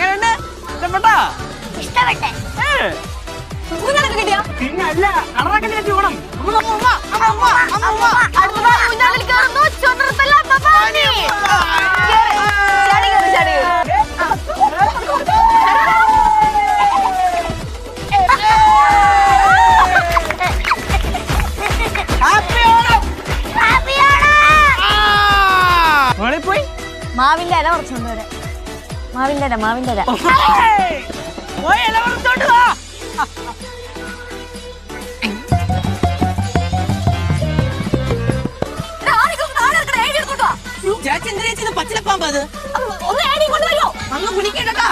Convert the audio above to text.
എങ്ങനെയുണ്ട്? ഇഷ്ടപ്പെട്ടോ? ഇഷ്ടപ്പെട്ടെ? കിട്ടിയാ പിന്നെ അല്ല കളറൊക്കെ ചേച്ചി ഓണം. പോയി മാവിന്റെ ഇല കുറച്ചുകൊണ്ട് വരെ. മാവിന്റെ ഇല പോയി ഇല പറിച്ചോണ്ട് വാ. ചേച്ചി എന്തിനാ പച്ചിലപ്പാമ്പത്? ഒന്ന് കുളിക്കട്ടോ.